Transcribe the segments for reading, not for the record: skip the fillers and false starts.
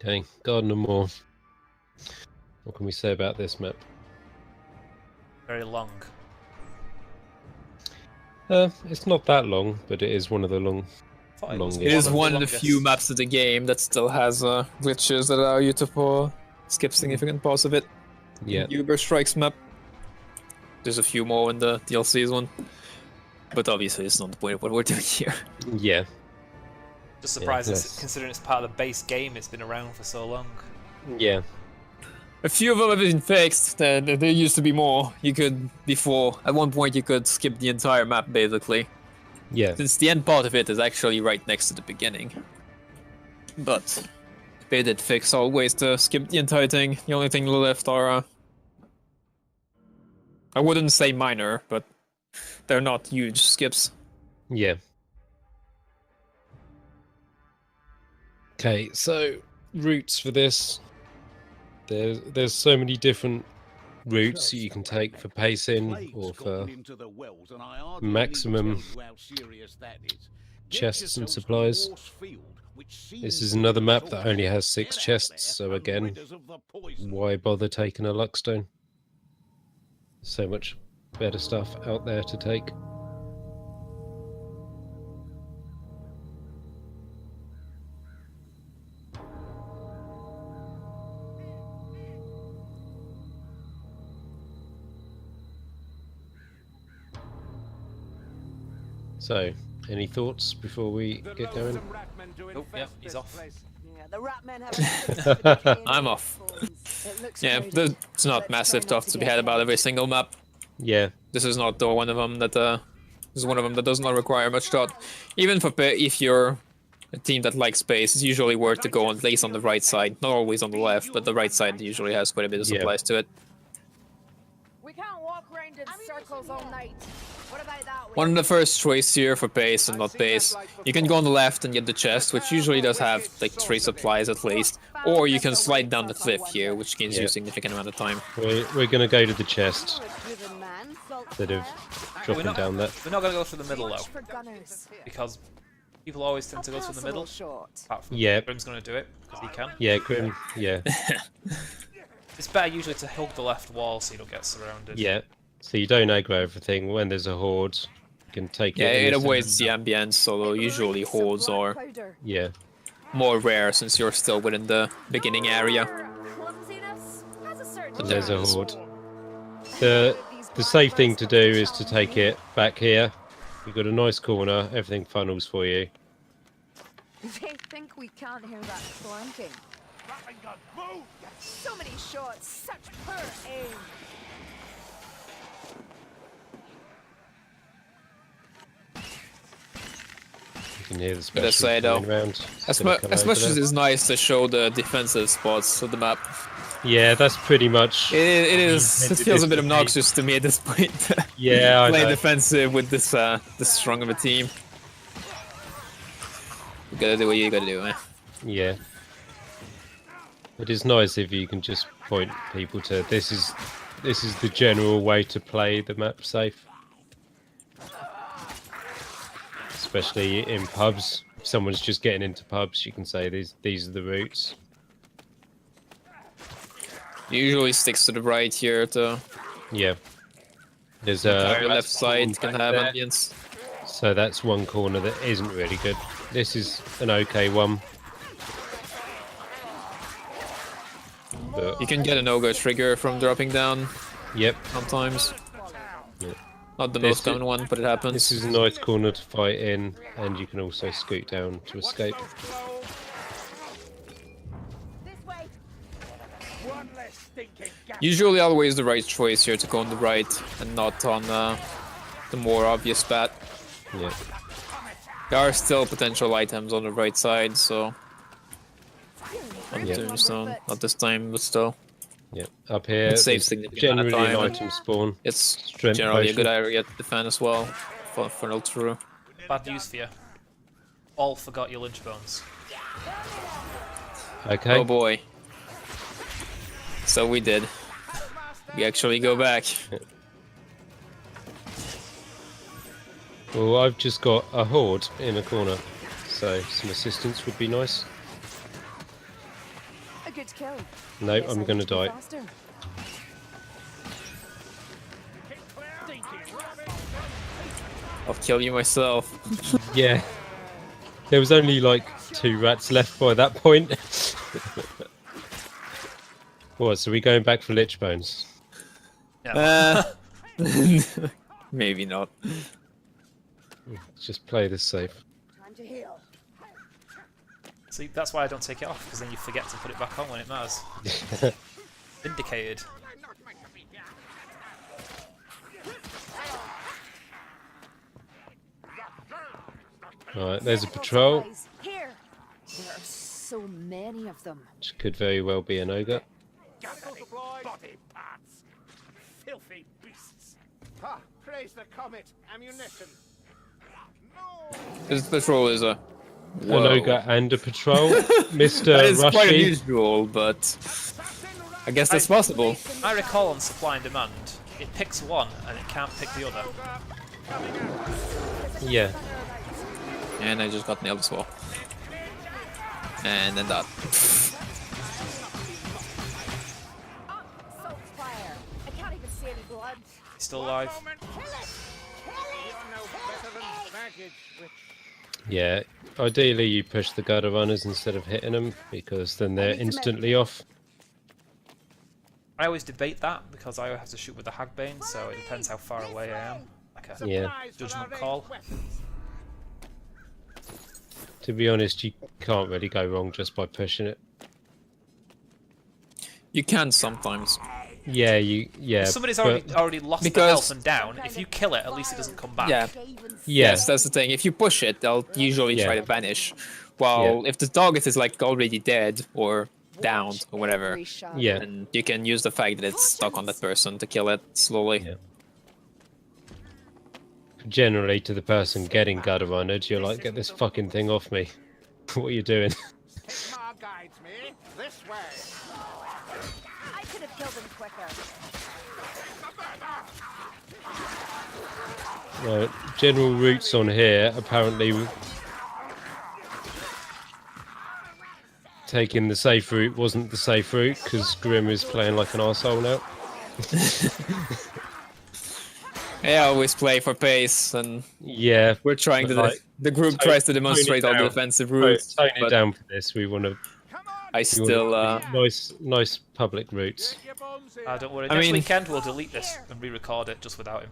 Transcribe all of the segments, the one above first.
Okay, Garden of Morr. What can we say about this map? Very long. It's not that long, but it is one of the longest. It is of the one of the few longest. maps of the game that still has glitches that allow you to skip significant parts of it. Yeah. Uber Strikes map. There's a few more in the DLCs one. But obviously it's not the point of what we're doing here. Yeah. Just surprising, yes. considering it's part of the base game. It's been around for so long. Yeah. A few of them have been fixed. There used to be more. You could, at one point you could skip the entire map basically. Yeah. Since the end part of it is actually right next to the beginning. But they did fix all ways to skip the entire thing. The only thing left are, I wouldn't say minor, but they're not huge skips. Yeah. Okay, so routes for this. There's so many different routes that you can take for pacing or for maximum chests and supplies. This is another map that only has 6 chests, so again, why bother taking a luckstone? So much better stuff out there to take. So, any thoughts before we get going? Oh, yeah, he's off. I'm off. Yeah, it's not massive stuff to be had about every single map. Yeah. This is not one of them that does not require much thought. Even for if you're a team that likes space, it's usually worth to go on at least on the right side. Not always on the left, but the right side usually has quite a bit of supplies to it. We can't walk around in circles all night. What about that way? One of the first choice here for base and not base. You can go on the left and get the chest, which usually does have like 3 supplies at least. Or you can slide down the cliff here, which gains you a significant amount of time. We're going to go to the chest instead of dropping down that. We're not going to go through the middle though, because people always tend to go through the middle. Apart from Grim's going to do it because he can. Yeah, Grim. Yeah. It's better usually to hug the left wall so you don't get surrounded. Yeah. So you don't aggro everything. When there's a horde, you can take it. Yeah, it avoids the ambience, although usually hordes are more rare since you're still within the beginning area. So there's a horde. The safe thing to do is to take it back here. You've got a nice corner, everything funnels for you. They think we can't hear that clanking. So many shots, such poor aim. You can hear the special say though, around. as much as it's nice to show the defensive spots of the map, yeah, that's pretty much. It feels a bit obnoxious to me at this point. Yeah, play defensive with this strong of a team. You gotta do what you gotta do, man. Yeah. It is nice if you can just point people to this is the general way to play the map safe. Especially in pubs. If someone's just getting into pubs, you can say these are the routes. Usually sticks to the right here to Yeah. There's a left side can have there. ambience. So that's one corner that isn't really good. This is an okay one. But You can get a no-go trigger from dropping down yep. sometimes. Yep. Not the most common one, but it happens. This is a nice corner to fight in, and you can also scoot down to escape. Usually always the right choice here to go on the right and not on the more obvious bat. Yeah. There are still potential items on the right side, so on the tombstone, not this time, but still. Yeah, up here, It saves significant amount of generally time. an item spawn. It's Strength generally potion. a good area to defend as well for an ultra. Bad news for you. All forgot your lunch bones. Okay. Oh boy. So we did. We actually go back. Well, I've just got a horde in a corner, so some assistance would be nice. A good kill. No, I'm gonna die. Faster. I'll kill you myself. Yeah. There was only like 2 rats left by that point. What, so we going back for lich bones? Yeah. Maybe not. Let's just play this safe. Time to heal. See, that's why I don't take it off, because then you forget to put it back on when it matters. Vindicated. Alright, there's a patrol. Here. There are so many of them. Which could very well be an ogre. Body parts. Filthy beasts. Ha! Praise the comet. Ammunition. No. This patrol is a... An ogre and a patrol. Mr. That is quite Rushy. unusual, but... I guess that's possible. I recall on supply and demand, it picks one and it can't pick the other. Yeah. And I just got nailed as well. And then that. Salt fire. I can't even see any blood. He's still alive. Yeah. Ideally, you push the gutter runners instead of hitting them, because then they're instantly off. I always debate that, because I have to shoot with the Hagbane, so it depends how far away I am. Like a Yeah. judgment call. To be honest, you can't really go wrong just by pushing it. You can sometimes. Yeah, yeah. If somebody's but- already lost the Because- health and down, if you kill it, at least it doesn't come back. Yeah. Yeah. Yes, that's the thing. If you push it, they'll usually Yeah. try to vanish. While if the target is like already dead or downed or whatever, Yeah. then you can use the fact that it's stuck on that person to kill it slowly. Yeah. Generally, to the person getting gutter runnered, you're like, get this fucking thing off me. What are you doing? Mar guides me this way. I could have killed him quicker. Right, general routes on here, apparently taking the safe route wasn't the safe route, because Grim is playing like an arsehole now. Yeah, I always play for pace, and Yeah, we're trying to. Like, The group tries to demonstrate all the down. defensive routes, tone it but down for this. We want to I still. nice public routes. Your bones here. Don't worry, I next mean- weekend we'll delete this and re-record it just without him.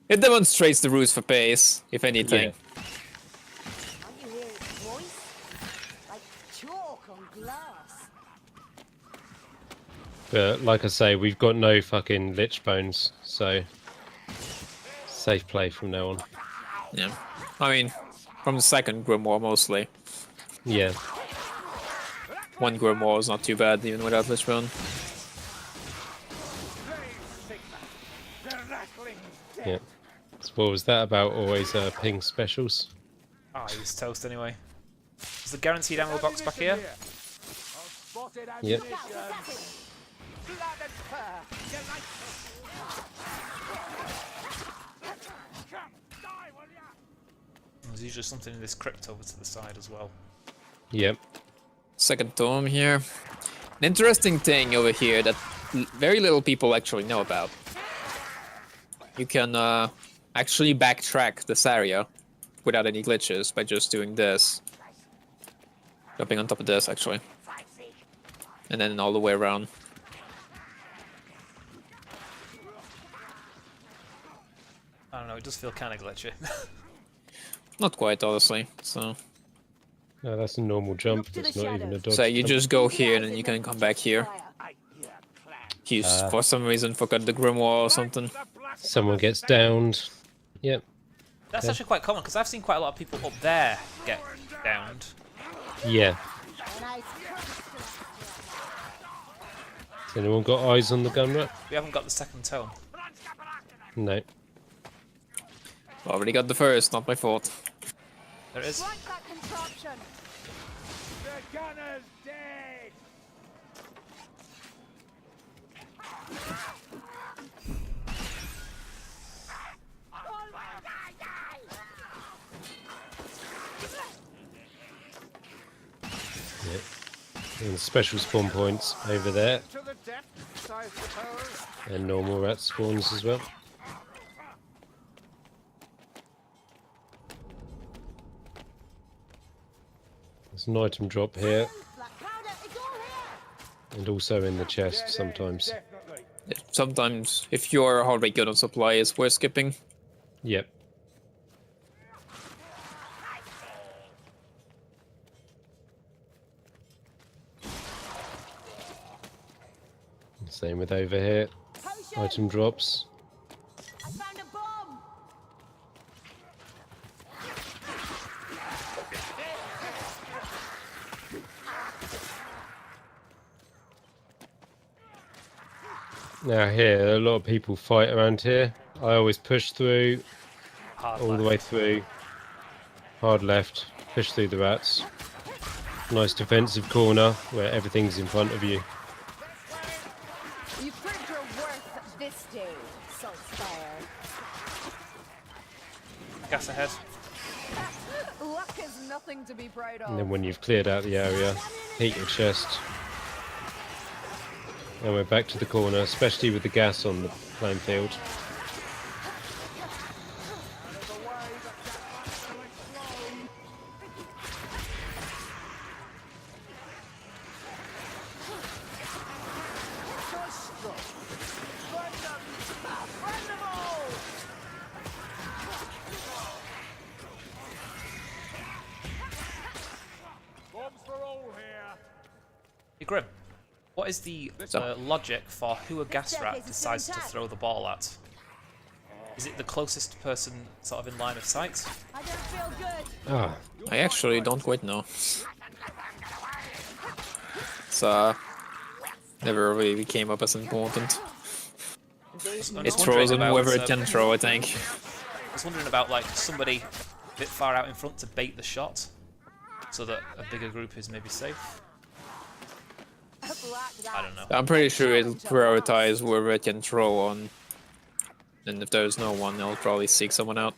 It demonstrates the routes for pace, if anything. Yeah. Can't you hear his voice? Like chalk on glass. But like I say, we've got no fucking lich bones, so safe play from now on. Yeah. I mean, from the second Grimoire mostly. Yeah, One Grimoire is not too bad, even without Lichbone. yeah. So what was that about? Always ping specials. Ah, he's toast anyway. Is the guaranteed ammo box back here? Spotted Yep. ammunition. Blood and fur. You like Come, die, will ya? There's usually something in this crypt over to the side as well. Yep. Second tome here. An interesting thing over here that very little people actually know about. You can actually backtrack this area without any glitches by just doing this. Jumping on top of this, actually. And then all the way around. I don't know, it does feel kind of glitchy. Not quite, honestly. So No, that's a normal jump. Look to That's the not even a dodge. you jump. just go here and then you can come back here. I hear clang. You for some reason forgot the Grimoire or something. The blast Someone gets downed. Yep. That's Okay. actually quite common, because I've seen quite a lot of people up there get downed. Yeah. Has anyone got eyes on the gun rack? We haven't got the second tome. No. Already got the first, not my fault. There it is. Like that contraption. The gunner's dead. Yeah. And special spawn points over there. To the depths, I suppose. And normal rat spawns as well. There's an item drop here. Black powder, it's all here. And also in the chest sometimes. Sometimes, if you're already good on supplies, we're skipping. Yep. Same with over here. Potion. Item drops. I found a bomb. Now here, a lot of people fight around here. I always push through, Hard all left. the way through. Hard left, push through the rats. Nice defensive corner where everything's in front of you. You proved your worth this day, Saltspire. Gas ahead. Luck is nothing to be proud of. And then when you've cleared out the area, heat your chest. And we're back to the corner, especially with the gas on the playing field. Bombs for all here. Hey, Grim, what is the logic for who a gas rat decides to throw the ball at? Is it the closest person sort of in line of sight? I don't feel good. Ah, I actually don't quite know. Never really came up as important. It throws them whoever it can throw, I think. I was wondering about like somebody a bit far out in front to bait the shot, so that a bigger group is maybe safe. I don't know. I'm pretty sure it'll prioritize whoever it can throw on. And if there's no one, it'll probably seek someone out.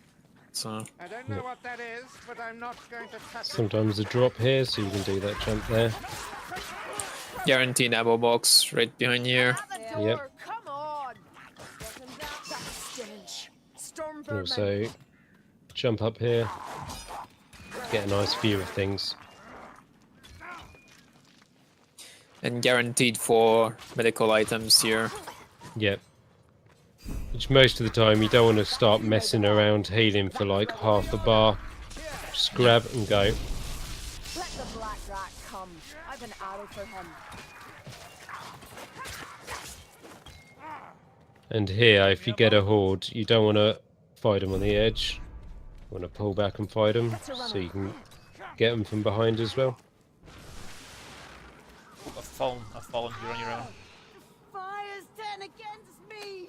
So I don't know what that is, but I'm not going to touch it. sometimes a drop here, so you can do that jump there. guaranteed ammo box right behind here. Yep. Come on. That stench. Storm vermin. Also, jump up here. Get a nice view of things. And guaranteed for medical items here. Yep. Which most of the time you don't want to start messing around healing for like half a bar. Just grab and go. Let the black rat come. I've an arrow for him. And here, if you get a horde, you don't want to fight them on the edge. You want to pull back and fight them, so you can get them from behind as well. I've fallen, you're on your own. Fire's ten against me.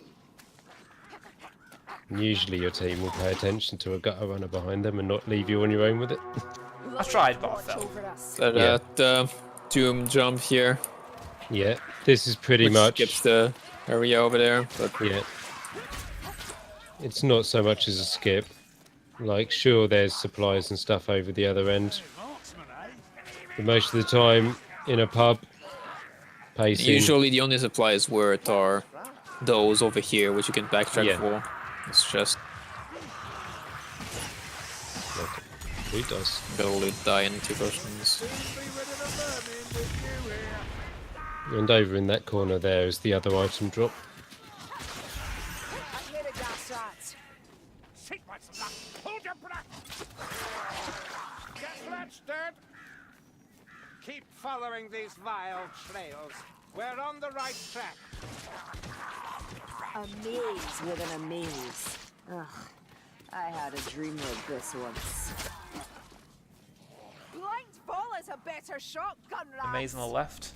And usually your team will pay attention to a gutter runner behind them and not leave you on your own with it. I tried, but I Watch fell. over us. That doom jump here. Yeah, this is pretty Which much... skips the area over there, but Yeah. It's not so much as a skip. Like, sure, there's supplies and stuff over the other end. But most of the time, in a pub, pacing... usually the only supplies worth are those over here, which you can backtrack Yeah. for. It's just Who does? barely die in 2 persons. And over in that corner there is the other item drop. I hear the gas rats. See what's left. Hold your breath. Gas rat's dead. Keep following these vile trails. We're on the right track. A maze within a maze. Ugh. I had a dream like this once. Blind ball is a better shotgun, The maze on the left.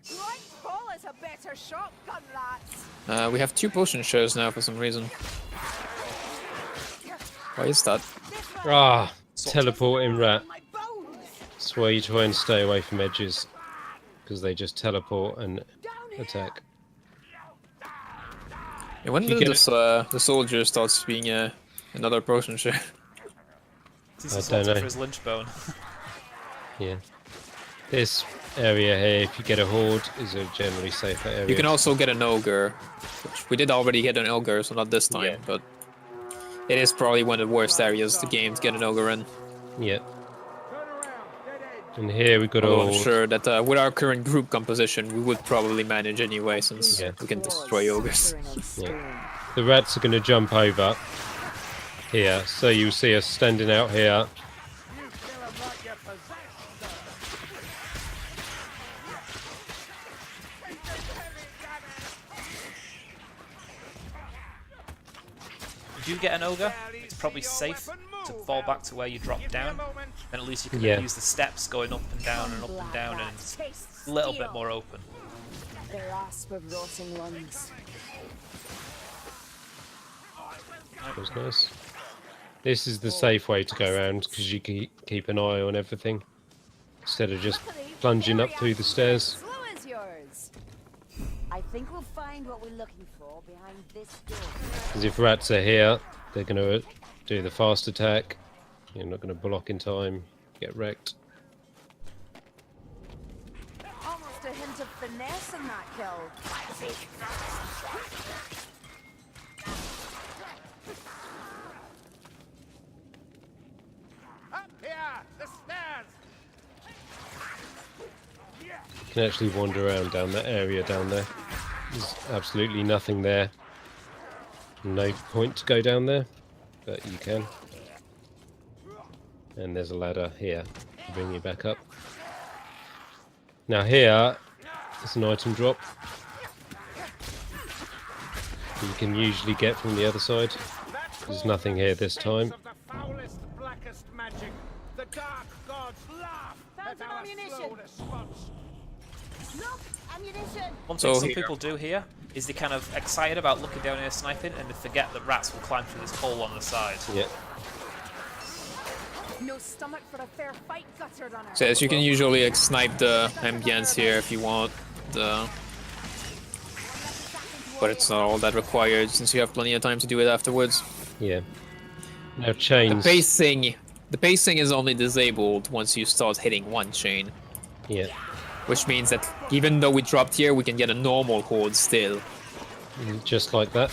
Blind ball is a better shotgun, rats. We have 2 potion shares now for some reason. Why is that? Ah! Teleporting rat. My bones. That's why you try and stay away from edges. Because they just teleport and attack. And when If you did get this, the soldier starts being another potion share? He's I just don't wanted know. for his lynch bone. Yeah. This area here, if you get a horde, is a generally safer area. You can also get an ogre, which we did already get an ogre, so not this time, Yeah. but it is probably one of the worst areas of the game to get an ogre in. Yeah. And here we've got Although all. I'm sure that with our current group composition, we would probably manage anyway, since Yeah. we can destroy ogres. Yeah. The rats are going to jump over here, so you'll see us standing out here. If you do get an ogre, it's probably safe to fall back to where you dropped down. Then at least you can Yeah. use the steps going up and down and up and down, and it's a little bit more open. The rasp of rotting lungs. That was nice. This is the safe way to go around because you keep an eye on everything instead of just plunging up through the stairs. Slow as yours. I think we'll find what we're looking for behind this door. Because if rats are here, they're going to do the fast attack. You're not going to block in time, get wrecked. Almost a hint of finesse in that kill. Up here! The stairs! You can actually wander around down that area down there. There's absolutely nothing there. No point to go down there, but you can. And there's a ladder here to bring you back up. Now here is an item drop. You can usually get from the other side. There's nothing here this time. Of the foulest, blackest magic. The dark gods laugh Found at some our ammunition. slow response. Look, ammunition. One thing So some here- people do here is they kind of excited about looking down here sniping, and they forget that rats will climb through this hole on the side. Yeah. No stomach for a fair fight, gutter runner. So as you can usually snipe the ambience here if you want, but it's not all that required since you have plenty of time to do it afterwards. Yeah. Now chains. The pacing is only disabled once you start hitting one chain, Yeah. which means that even though we dropped here, we can get a normal horde still. Just like that.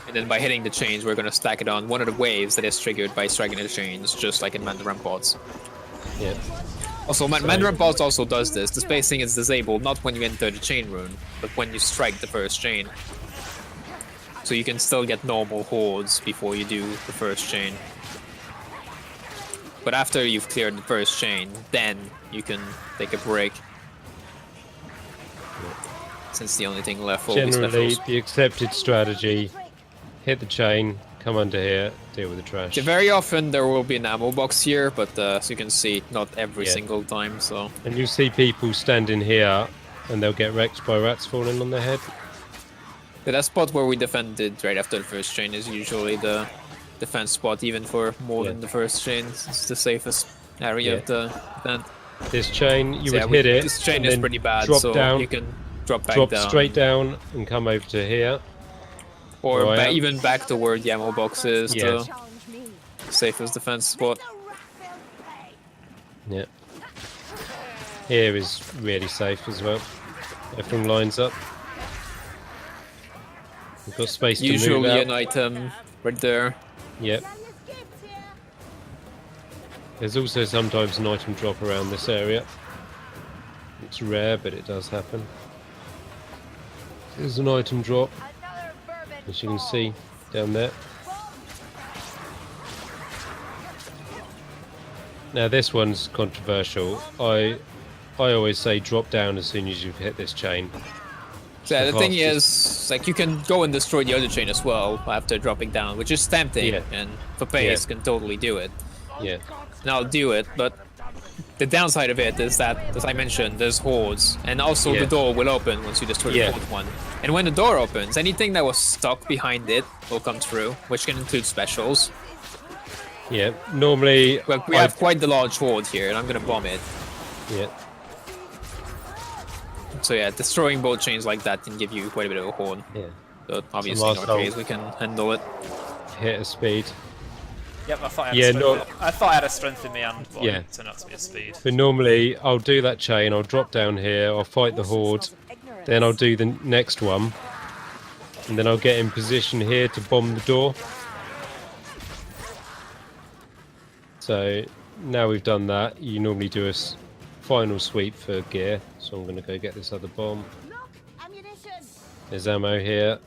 And then by hitting the chains, we're gonna stack it on one of the waves that is triggered by striking the chains, just like in Man the Ramparts. Yeah. Also, Man the Ramparts also does this. The spacing is disabled not when you enter the chain rune, but when you strike the first chain. So you can still get normal hordes before you do the first chain. But after you've cleared the first chain, then you can take a break. Since the only thing left will be Generally, specials. the accepted strategy: hit the chain, come under here, deal with the trash. Okay, very often there will be an ammo box here, but as you can see, not every Yeah. single time, so... And you see people standing here, and they'll get wrecked by rats falling on their head. Yeah, that spot where we defended right after the first chain is usually the defense spot, even for more Yeah. than the first chain. It's the safest area Yeah. of the defend. This chain, you So yeah, would hit it. This chain and is then pretty bad, drop so down, you can drop back drop down. straight down, and come over to here. Or Right. even back to where the ammo box is, Yeah. the Challenge me. safest defense spot. No rat will pay. Yeah. Here is really safe as well. Everything lines up. We've got space to move Usually out. an item right there. Yep. Tell your skips here. There's also sometimes an item drop around this area. It's rare, but it does happen. There's an item drop, Another bourbon as you can ball. see down there. Now this one's controversial. I always say drop down as soon as you've hit this chain. So yeah, the thing fastest. is, like, you can go and destroy the other chain as well after dropping down, which is tempting, Yeah. and for pace Yeah. can totally do it. Yeah. And I'll do it, but the downside of it is that, as I mentioned, there's hordes, and also Yeah. the door will open once you destroy Yeah. the fourth one. And when the door opens, anything that was stuck behind it will come through, which can include specials. Yeah. Normally, Well, we have quite the large horde here, and I'm gonna bomb it. Yeah. So yeah, destroying both chains like that can give you quite a bit of a horde. Yeah. But obviously in Some our arsehole. case, we can handle it. Hit a speed. Yep, I thought I had, Yeah, strength. I thought I had a strength in my hand, but Yeah. it turned out to be a speed. But normally, I'll do that chain, I'll drop down here, I'll fight the horde, then I'll do the next one, and then I'll get in position here to bomb the door. So, now we've done that, you normally do a final sweep for gear, so I'm going to go get this other bomb. Look, ammunition. There's ammo here.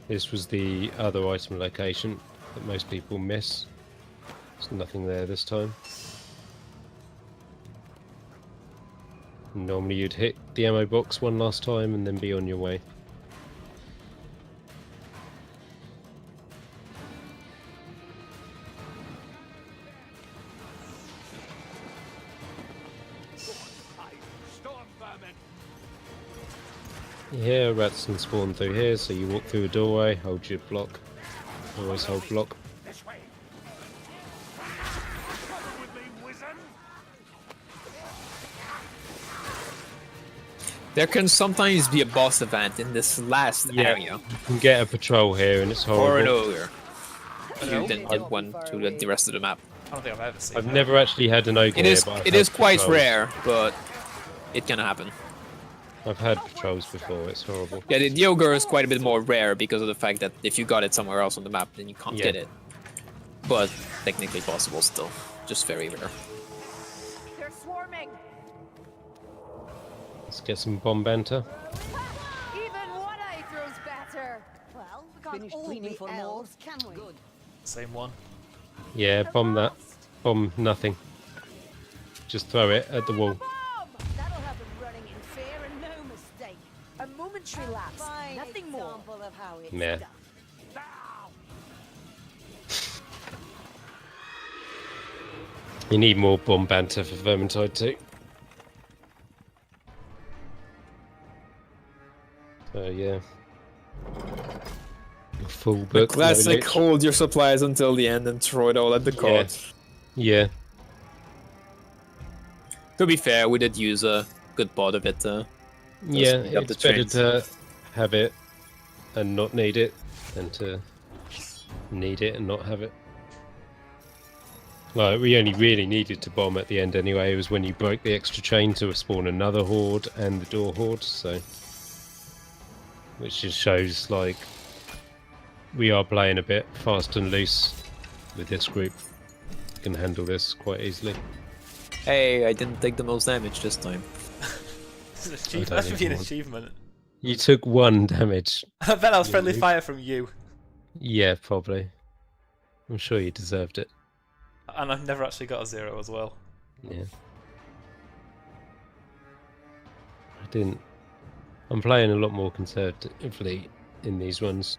This was the other item location that most people miss. There's nothing there this time. Normally you'd hit the ammo box one last time and then be on your way. Storm vermin. Yeah, rats can spawn through here, so you walk through a doorway, hold your block. Always hold block. This way. Come with me, wizard. There can sometimes be a boss event in this last area. You can get a patrol here and it's Or an horrible. ogre. You didn't get one to the rest of the map. I don't think I've ever seen I've that. never actually had an ogre It is here, but it is quite rare, but it can happen. I've had patrols before, it's horrible. Yeah, the ogre is quite a bit more rare because of the fact that if you got it somewhere else on the map, then you can't Yeah. get it. But technically possible still, just very rare. They're swarming. Let's get some bomb banter. Even one eye throws better. Well, we can't Finished all cleaning be for elves, can we? Good. Same one. Yeah, bomb that. Bomb nothing. Just throw it at the wall. Bomb! That'll have them running in fear and no mistake. A momentary lapse, Fine nothing more. example of how it's Meh. done. You need more bomb banter for Vermintide too. So yeah. Full book. no Classic, lich. hold your supplies until the end and throw it all at the cart. Yeah. To be fair, we did use a good part of it. Yeah, speed up it's the better trains. to have it and not need it than to need it and not have it. Like, we only really needed to bomb at the end anyway. It was when you broke the extra chain to spawn another horde and the door horde, so... Which just shows, like, we are playing a bit fast and loose with this group. We can handle this quite easily. Hey, I didn't take the most damage this time. That should be an achievement. You took 1 damage. I bet that was friendly you- fire from you. Yeah, probably. I'm sure you deserved it. And I've never actually got a 0 as well. Yeah. I didn't. I'm playing a lot more conservatively in these ones.